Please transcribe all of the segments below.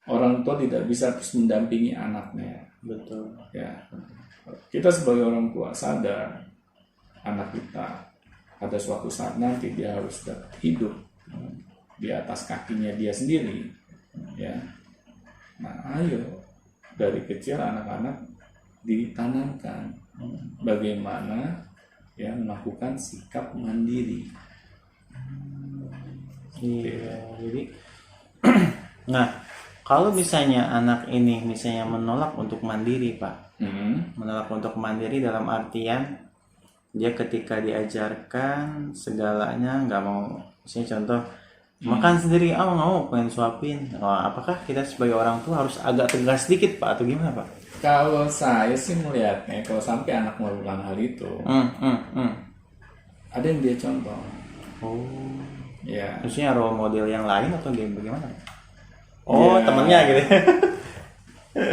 Orang tua tidak bisa terus mendampingi anaknya. Betul. Ya, kita sebagai orang tua sadar anak kita pada suatu saat nanti dia harus hidup di atas kakinya dia sendiri. Ya, nah ayo dari kecil anak-anak ditanamkan bagaimana ya melakukan sikap mandiri. Iya, jadi nah, kalau misalnya anak ini misalnya menolak untuk mandiri, Pak. Menolak untuk mandiri dalam artian dia ketika diajarkan segalanya nggak mau. Misalnya contoh makan sendiri, nggak mau, pengen suapin. Apakah kita sebagai orang tua harus agak tegas sedikit, Pak, atau gimana, Pak? Kalau saya sih melihatnya, kalau sampai anak melakukan hal itu, ada yang dia contoh. Oh, Ya, maksudnya role model yang lain atau bagaimana? Ya. Temennya gitu.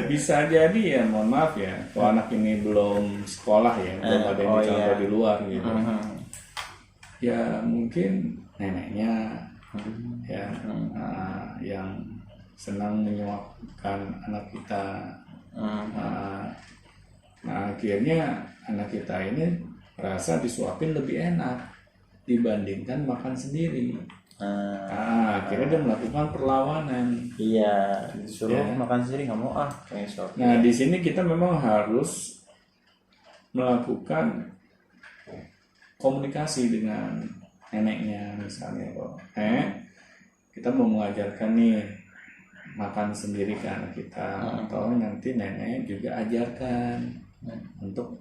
bisa jadi ya, mohon maaf ya, kalau anak ini belum sekolah ya, belum ada yang dicontoh di luar gitu. Ya mungkin neneknya ya yang senang menyuapkan anak kita. Nah akhirnya anak kita ini merasa disuapin lebih enak dibandingkan makan sendiri. Akhirnya dia melakukan perlawanan. Iya, disuruh makan sendiri nggak mau kayak suapin. Nah di sini kita memang harus melakukan komunikasi dengan neneknya misalnya, kok kita mau mengajarkan nih makan sendiri ke anak kita, atau nanti nenek juga ajarkan untuk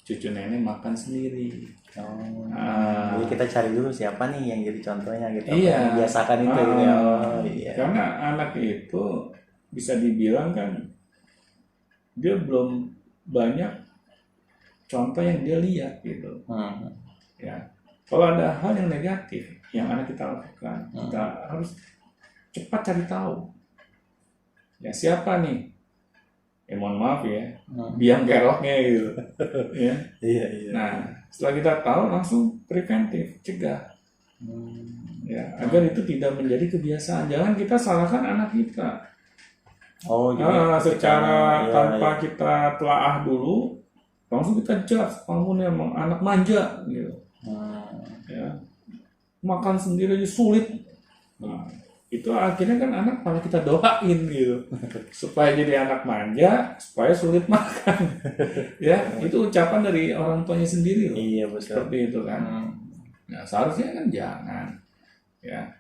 cucu nenek makan sendiri. Jadi kita cari dulu siapa nih yang jadi contohnya gitu. Iya. Biasakan itu gitu ya. Iya. Karena anak itu bisa dibilang kan dia belum banyak contoh yang dia lihat gitu. Ya. Kalau ada hal yang negatif yang anak kita lakukan, kita harus cepat cari tahu. Ya siapa nih? Mohon maaf ya, biang keroknya gitu. Ya. Iya. Nah, setelah kita tahu langsung preventif, cegah. Ya, agar itu tidak menjadi kebiasaan. Jangan kita salahkan anak kita. Secara tanpa kita telaah dulu, langsung kita judge, kamu nih emang anak manja gitu. Ya. Makan sendiri aja sulit. Nah, itu akhirnya kan anak malah kita doain gitu supaya jadi anak manja, supaya sulit makan. Ya, itu ucapan dari orang tuanya sendiri loh. Iya, betul. Seperti itu kan. Nah, seharusnya kan jangan. Ya.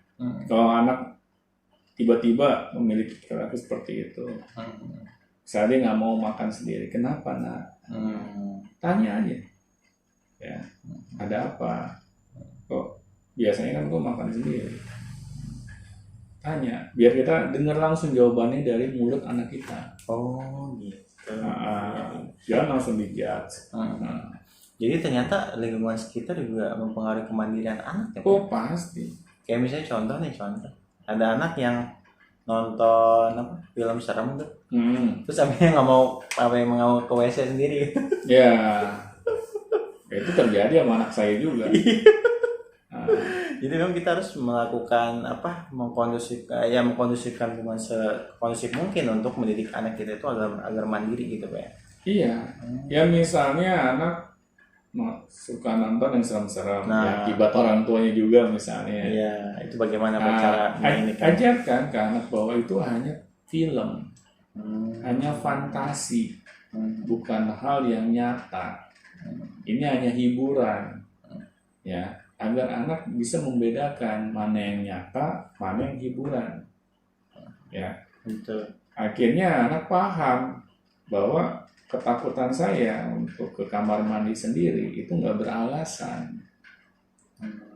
Kalau anak tiba-tiba memiliki perilaku seperti itu, saya nggak mau makan sendiri, kenapa nak? Tanya aja. Ya, ada apa? Kok biasanya kan gue makan sendiri? Tanya, biar kita dengar langsung jawabannya dari mulut anak kita. Oh gitu. Jangan langsung dijudge. Jadi ternyata lingkungan sekitar juga mempengaruhi kemandirian anak ya? Oh pasti. Kayak misalnya contoh. Ada anak yang nonton film serem tuh. Terus akhirnya nggak mau ke WC sendiri. Ya, itu terjadi sama anak saya juga. Jadi memang kita harus melakukan mengkondusifkan lingkungan sekondusif mungkin untuk mendidik anak kita itu agar mandiri gitu Pak. Iya. Ya misalnya anak suka nonton yang serem-serem, ya akibat orang tuanya juga misalnya. Iya, itu bagaimana cara ini? Ajarkan ke anak bahwa itu hanya film, hanya fantasi, bukan hal yang nyata. Ini hanya hiburan, ya. Agar anak bisa membedakan mana yang nyata, mana yang hiburan. Ya, betul. Akhirnya anak paham bahwa ketakutan saya untuk ke kamar mandi sendiri itu nggak beralasan.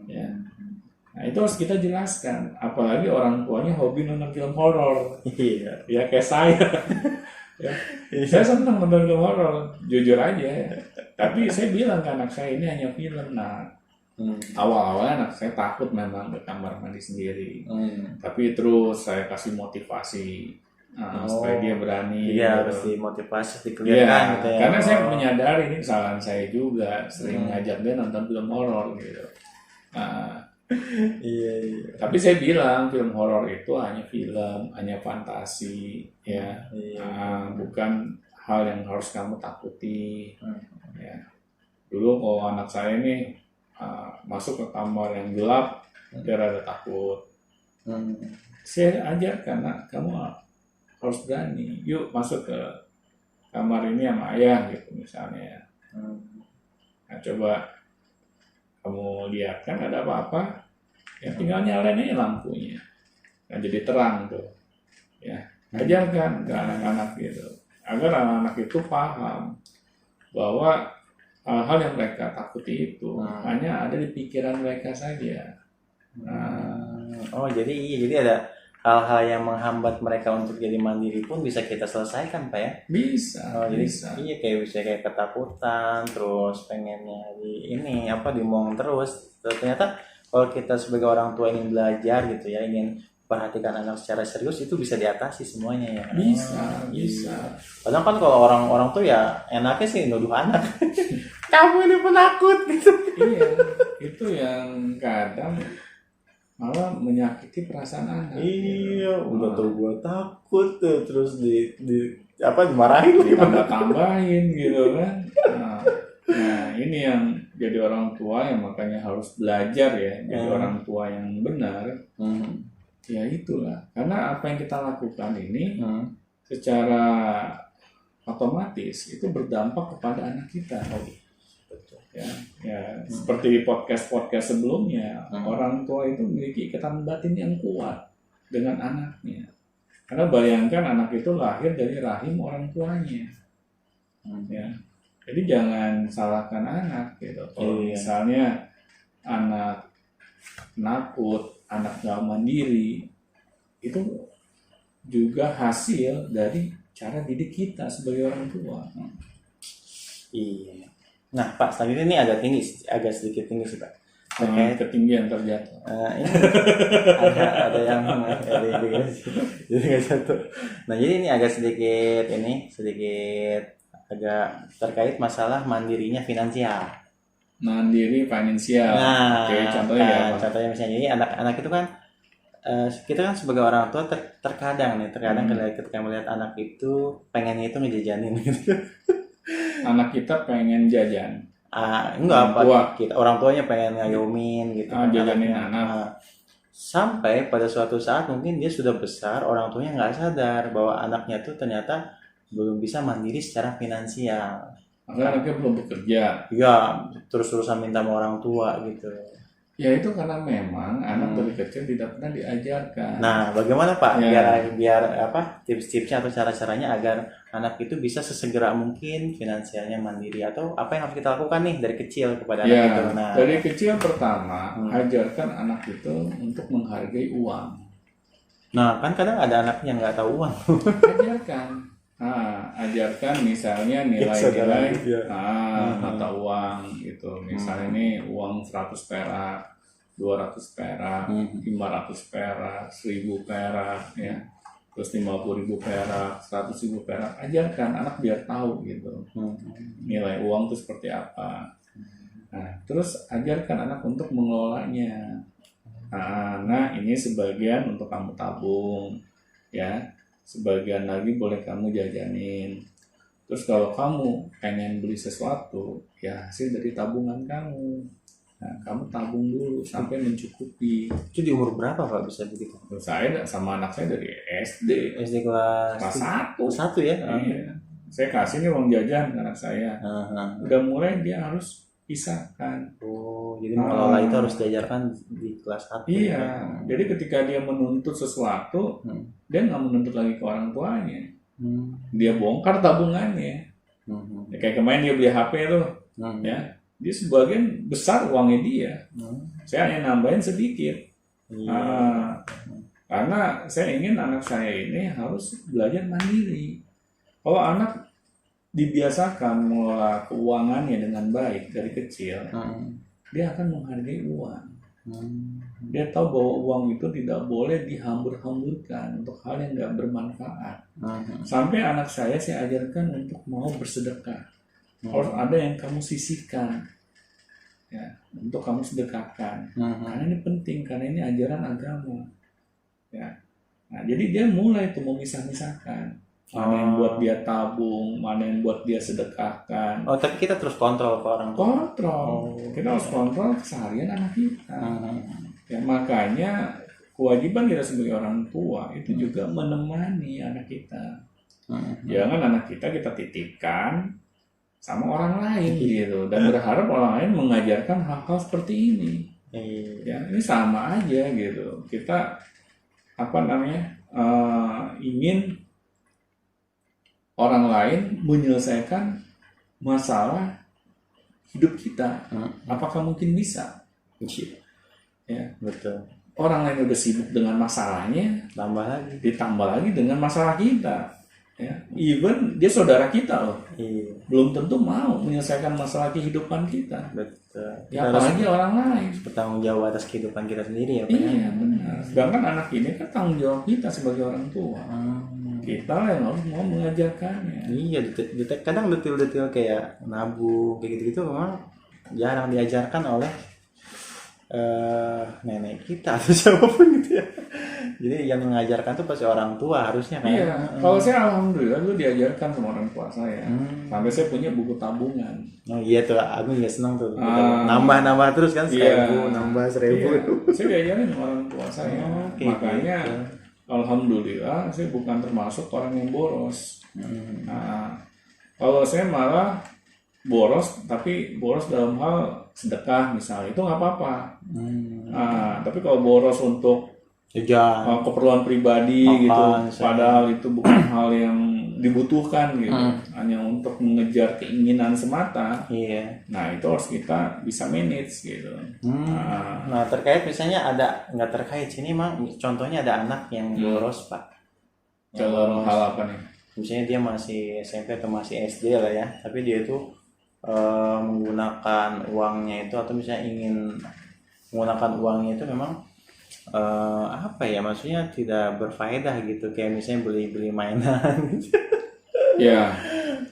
Ya, nah itu harus kita jelaskan. Apalagi orang tuanya hobi nonton film horor. Iya. Ya kayak saya. Ya, saya senang nonton film horor, jujur aja. Tapi saya bilang ke anak saya ini hanya film, nah. Awal-awalnya anak saya takut memang ke kamar mandi sendiri, tapi terus saya kasih motivasi supaya dia berani. Iya, gitu. harus dimotivasi, dikelirkan gitu ya. Karena saya menyadari ini kesalahan saya juga, sering ngajak dia nonton film horor gitu. Nah, iya. Tapi saya bilang film horor itu hanya film, hanya fantasi, ya, bukan hal yang harus kamu takuti. Ya. Dulu kalau anak saya ini masuk ke kamar yang gelap, dia rada takut. Saya ajarkan, nak, kamu harus berani. Yuk masuk ke kamar ini sama ayah gitu misalnya. Nah, coba kamu lihat kan ada apa-apa, ya tinggal nyalain aja lampunya, kan jadi terang tuh. Ya, ajarkan ke anak-anak gitu, agar anak-anak itu paham bahwa hal-hal yang mereka takuti itu hanya ada di pikiran mereka saja. Oh, jadi ada hal-hal yang menghambat mereka untuk jadi mandiri pun bisa kita selesaikan, Pak ya? Bisa. Bisa. Iya, kayak ketakutan, terus pengennya diomong terus. Ternyata kalau kita sebagai orang tua ingin belajar gitu ya, ingin perhatikan anak secara serius, itu bisa diatasi semuanya ya. Bisa. Padahal kan kalau orang tuh ya enaknya sih nuduh anak. Kamu ini penakut gitu. Iya, itu yang kadang malah menyakiti perasaan anak. Iya, udah tau gue takut tuh, terus dimarahin lagi, tambahin gitu kan. Nah, ini yang jadi orang tua yang makanya harus belajar ya, jadi orang tua yang benar. Ya itulah, karena apa yang kita lakukan ini secara otomatis itu berdampak kepada anak kita. Ya, seperti podcast sebelumnya, orang tua itu memiliki ikatan batin yang kuat dengan anaknya. Karena bayangkan anak itu lahir dari rahim orang tuanya. Ya. Jadi jangan salahkan anak gitu. Kalau misalnya anak nakut, anak gak mandiri, itu juga hasil dari cara didik kita sebagai orang tua. Iya. Nah, Pak, selanjutnya ini agak sedikit tinggi sih, Pak. Ketinggian terjatuh. Ini ada yang jadi nggak jatuh. Nah, jadi ini agak sedikit agak terkait masalah mandirinya finansial. Mandiri finansial. Nah, oke, contohnya ya, Pak. Contohnya misalnya jadi anak-anak itu kan kita kan sebagai orang tua terkadang ketika melihat anak itu pengennya itu ngejajanin gitu. Anak kita pengen jajan. Enggak, kita orang tuanya pengen ngayomin gitu. Jajanin anak. Sampai pada suatu saat mungkin dia sudah besar, orang tuanya nggak sadar bahwa anaknya tuh ternyata belum bisa mandiri secara finansial. Karena anaknya belum bekerja. Iya, terus-terusan minta sama orang tua gitu. Ya itu karena memang anak dari kecil tidak pernah diajarkan. Nah, bagaimana Pak biar tips-tipsnya atau cara-caranya agar anak itu bisa sesegera mungkin finansialnya mandiri, atau apa yang harus kita lakukan nih dari kecil kepada anak itu? Nah, dari kecil pertama ajarkan anak itu untuk menghargai uang. Nah, kan kadang ada anak yang nggak tahu uang. Ajarkan misalnya nilai-nilai mata uang gitu. Misalnya ini uang 100 perak, 200 perak, 500 perak, 1000 perak ya. Terus 50.000 perak, 100.000 perak. Ajarkan anak biar tahu gitu. Nilai uang itu seperti apa. Nah, terus ajarkan anak untuk mengelolanya. Nah, ini sebagian untuk kamu tabung ya. Sebagian lagi boleh kamu jajanin. Terus kalau kamu pengen beli sesuatu, ya hasil dari tabungan kamu. Nah, kamu tabung dulu sampai mencukupi. Itu di umur berapa Pak bisa begitu? Saya sama anak saya dari SD. SD kelas 1. Kelas 1 ya? Iya. Saya kasih nih uang jajan ke anak saya. Udah mulai dia harus pisahkan. Oh, jadi mengelola itu harus diajarkan di kelas 1. Iya. Jadi ketika dia menuntut sesuatu, dia nggak menuntut lagi ke orang tuanya. Dia bongkar tabungannya. Ya, kayak kemarin dia beli HP tuh, ya. Dia sebagian besar uangnya dia. Saya hanya nambahin sedikit. Karena saya ingin anak saya ini harus belajar mandiri. Kalau anak dibiasakan mengelola keuangannya dengan baik dari kecil, dia akan menghargai uang. Dia tahu bahwa uang itu tidak boleh dihambur-hamburkan untuk hal yang nggak bermanfaat. Sampai anak saya ajarkan untuk mau bersedekah. Harus ada yang kamu sisihkan, ya, untuk kamu sedekahkan. Karena ini penting, karena ini ajaran agama. Ya. Nah, jadi dia mulai tuh memisah-misahkan. Mana yang buat dia tabung, mana yang buat dia sedekahkan. Oh, tapi kita terus kontrol ke orang tua. Kontrol. Kita harus kontrol keseharian anak kita. Ya, makanya kewajiban kita sebagai orang tua itu juga menemani anak kita. Jangan anak kita titipkan sama orang lain gitu dan berharap orang lain mengajarkan hal-hal seperti ini. Ya, ini sama aja gitu. Kita ingin orang lain menyelesaikan masalah hidup kita. Apakah mungkin bisa? Ya, betul. Orang lain udah sibuk dengan masalahnya, ditambah lagi dengan masalah kita. Ya, even dia saudara kita loh. Belum tentu mau menyelesaikan masalah kehidupan kita. Betul. Ya, apalagi orang lain. Bertanggung jawab atas kehidupan kita sendiri ya, Pak. Iya, benar. Sedangkan anak ini kan tanggung jawab kita sebagai orang tua. Kita yang harus mau mengajarkannya. Iya, kadang detil-detil kayak nabung kayak gitu-gitu memang jarang diajarkan oleh nenek kita atau siapapun gitu ya. Jadi yang mengajarkan tuh pasti orang tua harusnya kan. Iya. Kalau saya alhamdulillah dulu diajarkan sama orang tua saya. Sampai saya punya buku tabungan. Oh iya tuh, aku juga senang tuh. Nambah terus kan 1.000, nambah 1.000. Iya. Saya diajarin sama orang tua saya. Makanya alhamdulillah saya bukan termasuk orang yang boros. Nah, kalau saya malah boros, tapi boros dalam hal sedekah misalnya itu nggak apa-apa. Nah, tapi kalau boros untuk keperluan pribadi gitu, padahal itu bukan hal yang dibutuhkan gitu, hanya untuk mengejar keinginan semata. Nah, itu harus kita bisa manage gitu. Nah, terkait misalnya nggak terkait sini mang, contohnya ada anak yang boros Pak. Dalam hal apa nih? Misalnya dia masih SMP atau masih SD lah ya, tapi dia itu menggunakan uangnya itu atau misalnya ingin menggunakan uangnya itu memang maksudnya tidak berfaedah gitu, kayak misalnya beli mainan ya,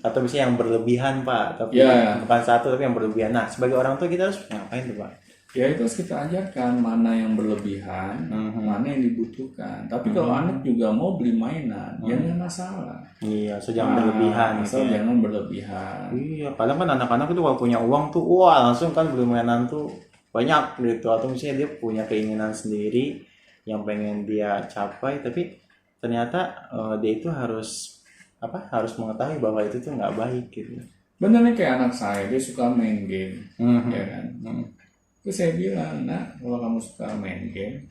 atau misalnya yang berlebihan Pak, tapi bukan satu tapi yang berlebihan. Nah, sebagai orang tua kita harus ngapain tuh Pak? Ya itu harus kita ajarkan mana yang berlebihan, mana yang dibutuhkan. Tapi kalau anak juga mau beli mainan, ya nggak masalah. Iya, jangan berlebihan. Jangan berlebihan. Iya, padahal kan anak-anak itu kalau punya uang tuh, wah langsung kan beli mainan tuh banyak gitu. Atau misalnya dia punya keinginan sendiri yang pengen dia capai, tapi ternyata dia itu harus mengetahui bahwa itu tuh nggak baik gitu. Benernya kayak anak saya, dia suka main game, ya kan. Terus saya bilang, nah kalau kamu suka main game,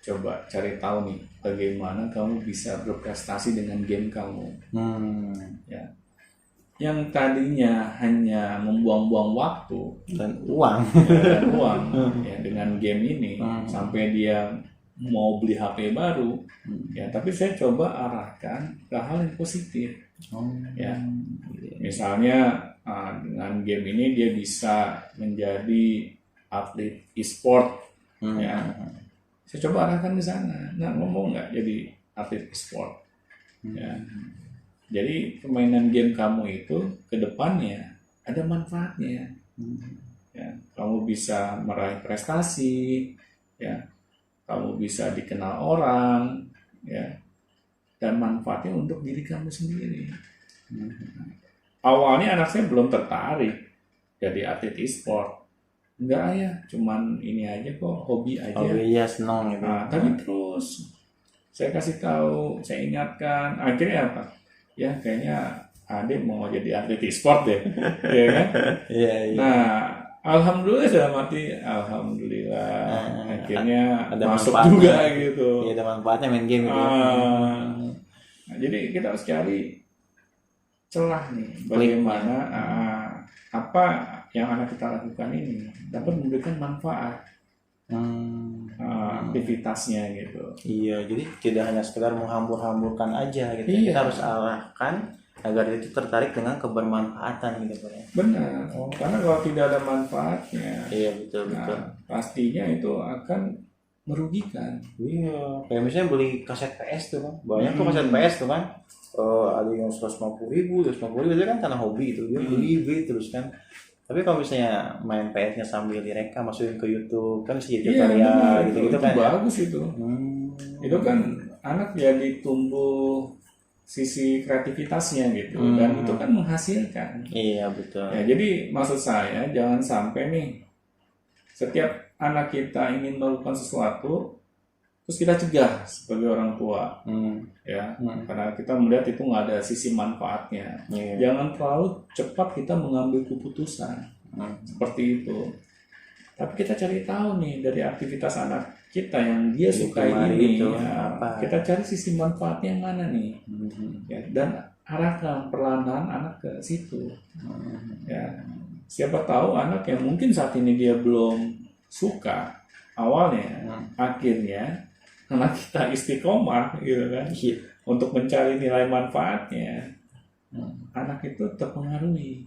coba cari tahu nih bagaimana kamu bisa berprestasi dengan game kamu. Ya. Yang tadinya hanya membuang-buang waktu dan uang, ya, dengan game ini sampai dia mau beli HP baru, ya. Tapi saya coba arahkan ke hal yang positif, ya. Misalnya dengan game ini dia bisa menjadi atlet e-sport, ya. Saya coba arahkan ke sana. Nah, ngomong nggak jadi atlet e-sport, ya. Jadi permainan game kamu itu ke depannya ada manfaatnya, ya. Kamu bisa meraih prestasi, ya. Kamu bisa dikenal orang, ya. Dan manfaatnya untuk diri kamu sendiri. Awalnya anak saya belum tertarik jadi atlet e-sport. Enggak ya, cuman ini aja kok, hobi aja. Hobi ya, senang gitu. Nah, tapi terus saya kasih tahu, saya ingatkan, akhirnya apa? Ya kayaknya Ade mau jadi atlet e-sport deh, ya kan? Iya. Nah, alhamdulillah sudah mati, alhamdulillah. Akhirnya ada masuk juga manfaatnya, gitu. Iya, ada manfaatnya main game gitu. Nah, jadi kita harus cari celah nih, bagaimana apa yang anak kita lakukan ini dapat memberikan manfaat aktivitasnya gitu. Iya, jadi tidak hanya sekedar menghambur-hamburkan aja gitu. Iya. Kita harus arahkan agar itu tertarik dengan kebermanfaatan gitu Pak ya. Benar. Karena kalau tidak ada manfaatnya, Iya betul. pastinya itu akan merugikan. Iya, kayak misalnya beli kaset PS tuh kan, banyak tuh kaset PS tuh kan, ada yang 150.000, 250.000 itu kan karena hobi itu dia beli terus kan. Tapi kalau misalnya main PS-nya sambil direkam masukin ke YouTube kan bisa jadi karya gitu kan. Bagus itu. Itu kan anak jadi tumbuh sisi kreativitasnya gitu dan itu kan menghasilkan. Iya betul. Ya, jadi maksud saya jangan sampai nih setiap anak kita ingin melakukan sesuatu terus kita cegah sebagai orang tua, karena kita melihat itu nggak ada sisi manfaatnya. Jangan terlalu cepat kita mengambil keputusan seperti itu. Tapi kita cari tahu nih dari aktivitas anak kita yang dia sukai ini, kita cari sisi manfaatnya yang mana nih, dan arahkan perlahan anak ke situ. Ya, siapa tahu anak yang mungkin saat ini dia belum suka awalnya, akhirnya karena kita istiqomah gitu kan, untuk mencari nilai manfaatnya, anak itu terpengaruhi,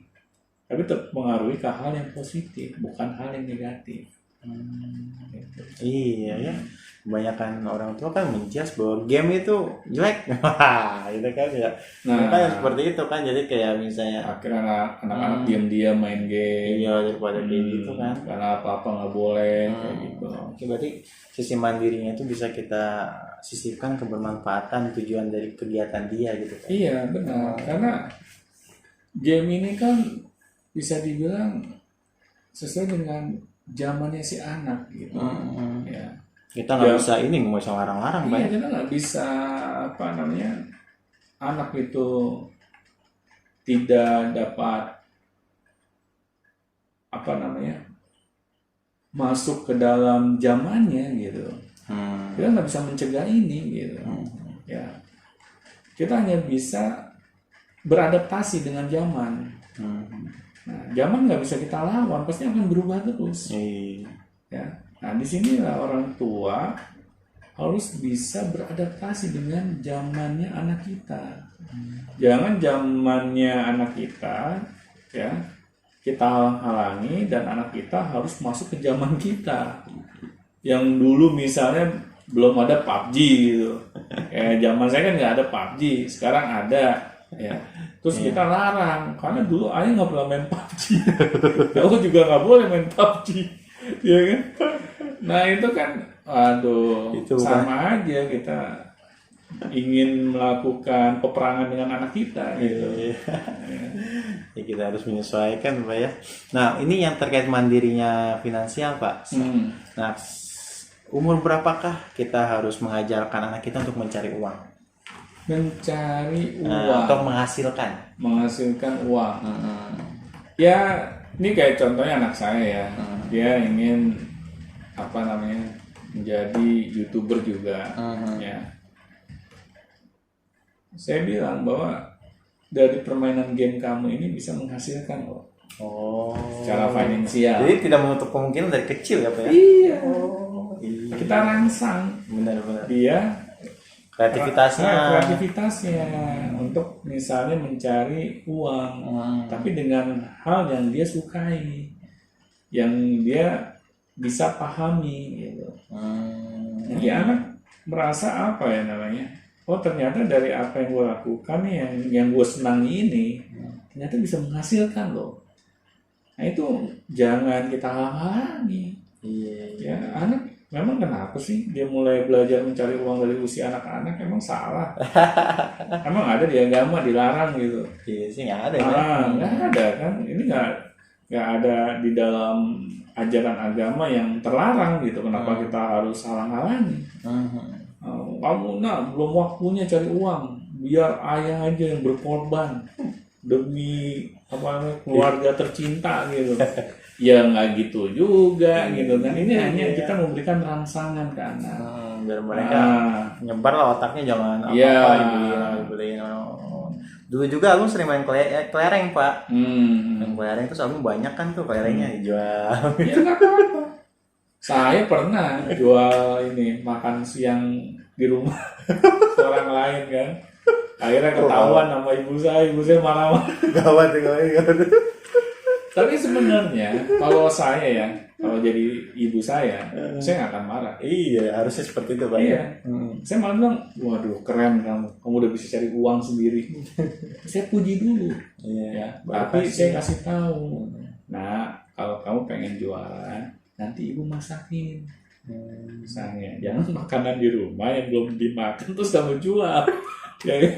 tapi terpengaruhi ke hal yang positif, bukan hal yang negatif. Gitu. Iya ya, kebanyakan orang tua kan menjudge bahwa game itu jelek, gitu kan ya. Nah, kan seperti itu kan, jadi kayak misalnya akhirnya anak-anak diam-diam main game, daripada kayak gitu kan, karena apa-apa nggak boleh kayak gitu. Oke, berarti sisi mandirinya itu bisa kita sisipkan kebermanfaatan tujuan dari kegiatan dia gitu kan. Iya benar, karena game ini kan bisa dibilang sesuai dengan zamannya si anak gitu. Ya. Kita nggak bisa ini nggak bisa larang-larang. Iya, kita nggak bisa anak itu tidak dapat masuk ke dalam zamannya gitu. Kita nggak bisa mencegah ini gitu. Ya, kita hanya bisa beradaptasi dengan zaman. Nah, zaman nggak bisa kita lawan, pasti akan berubah terus. Ya, nah disinilah orang tua harus bisa beradaptasi dengan zamannya anak kita. Jangan zamannya anak kita, ya kita halangi dan anak kita harus masuk ke zaman kita. Yang dulu misalnya belum ada PUBG gitu. Zaman saya kan nggak ada PUBG, sekarang ada. Ya, terus kita larang karena dulu ayah nggak pernah main PUBG, aku juga nggak boleh main PUBG, ya kan? Nah itu kan, itu sama aja kita ingin melakukan peperangan dengan anak kita, gitu. Ya, kita harus menyesuaikan, Pak ya. Nah ini yang terkait mandirinya finansial, Pak. Nah umur berapakah kita harus mengajarkan anak kita untuk mencari uang? Mencari uang atau menghasilkan uang. Ya ini kayak contohnya anak saya ya, dia ingin menjadi YouTuber juga. Ya, saya bilang bahwa dari permainan game kamu ini bisa menghasilkan loh. Secara finansial. Jadi tidak menutup kemungkinan dari kecil ya Pak ya. Iya. Kita rangsang benar-benar dia kreativitasnya untuk misalnya mencari uang, tapi dengan hal yang dia sukai, yang dia bisa pahami gitu. Jadi anak merasa ternyata dari apa yang gue lakukan nih, yang gue senangi ini ternyata bisa menghasilkan loh. Nah itu jangan kita halangi. Ya anak memang kenapa sih dia mulai belajar mencari uang dari usia anak-anak? Emang salah? Emang ada di agama dilarang gitu? Iya sih nggak ada. Nggak ada kan? Ini nggak ada di dalam ajaran agama yang terlarang gitu. Kenapa kita harus halang-halangi? Kamu belum waktunya cari uang, biar ayah aja yang berkorban demi keluarga tercinta gitu. Ya nggak gitu juga gitu kan. Ini hanya kita memberikan rangsangan ke anak biar mereka nyebar lah otaknya, jangan apa-apa dibeliin. Dulu juga aku sering main kelereng Pak. Main kelereng terus aku banyak kan tuh kelerengnya dijual. Ya nggak apa-apa. Saya pernah jual makan siang di rumah orang lain kan. Akhirnya ketahuan sama ibu saya marah-marah. Gawat. Tapi sebenarnya kalau jadi ibu saya nggak akan marah. Iya, harusnya seperti itu Pak. Iya. Saya malah bilang, waduh keren kamu udah bisa cari uang sendiri. Saya puji dulu. Iya. Ya, tapi saya kasih tahu. Nah, kalau kamu pengen jualan, nanti ibu masakin. Misalnya, jangan makanan di rumah yang belum dimakan terus kamu jual. Ya,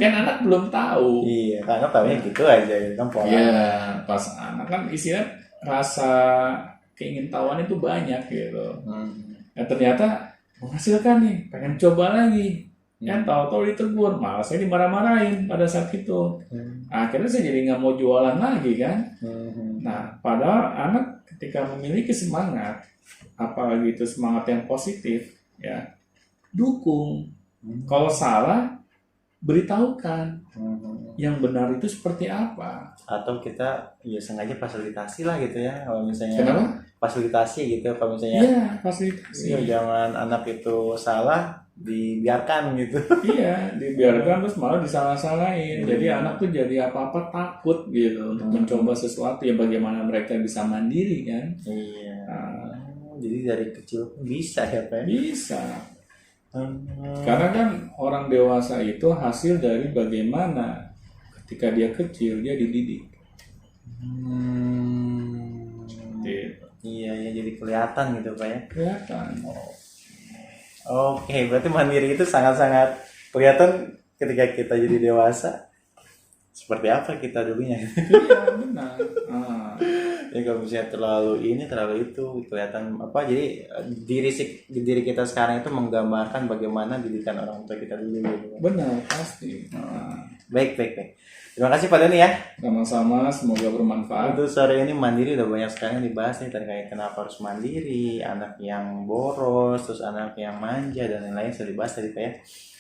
kan anak belum tahu. Iya, karena tahunya gitu aja kan pola. Iya, pas anak kan isinya rasa keingintahuan itu banyak gitu. Ya ternyata menghasilkan nih, pengen coba lagi. Ya tahu-tahu ditegur, malah saya dimarah-marahin pada saat itu. Akhirnya saya jadi nggak mau jualan lagi kan. Nah, padahal anak ketika memiliki semangat, apalagi itu semangat yang positif, ya dukung. Kalau salah, beritahukan yang benar itu seperti apa. Atau kita ya sengaja fasilitasi lah gitu ya, kalau misalnya. Kenapa? Fasilitasi gitu, kalau misalnya. Iya, fasilitasi. Ya, jangan anak itu salah dibiarkan gitu. Iya, dibiarkan terus malah disalah-salahin. Jadi anak tuh jadi apa-apa takut gitu untuk mencoba sesuatu. Ya bagaimana mereka bisa mandiri kan? Iya. Jadi dari kecil bisa ya Pak? Bisa. Karena kan orang dewasa itu hasil dari bagaimana ketika dia kecil dia dididik. Iya ya, jadi kelihatan gitu Pak ya. Kelihatan. Oke, berarti mandiri itu sangat-sangat kelihatan ketika kita jadi dewasa. Seperti apa kita dulunya? Iya benar. Ya kalau misalnya terlalu itu kelihatan apa? Jadi diri kita sekarang itu menggambarkan bagaimana didikan orang tua kita dulu. Gitu. Benar, pasti. Baik. Terima kasih Pak Doni ya. Sama-sama, semoga bermanfaat. Untuk sore ini mandiri udah banyak sekali yang dibahas nih terkait kenapa harus mandiri, anak yang boros, terus anak yang manja dan lain-lain sudah dibahas tadi Pak ya.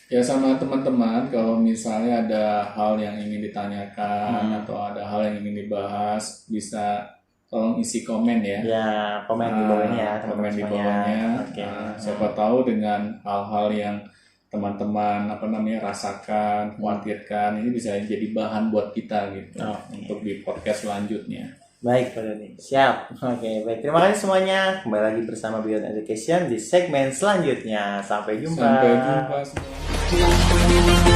Ya sama teman-teman, kalau misalnya ada hal yang ingin ditanyakan atau ada hal yang ingin dibahas, bisa tolong isi komen ya. Ya, komen di bawahnya ya. Komen di bawahnya. Okay. Siapa tahu dengan hal-hal yang teman-teman rasakan, khawatirkan, ini bisa jadi bahan buat kita gitu untuk di podcast selanjutnya. Baik Pak Doni, siap. Oke, baik. Terima kasih semuanya. Kembali lagi bersama Beyond Education di segmen selanjutnya. Sampai jumpa. Sampai jumpa semua.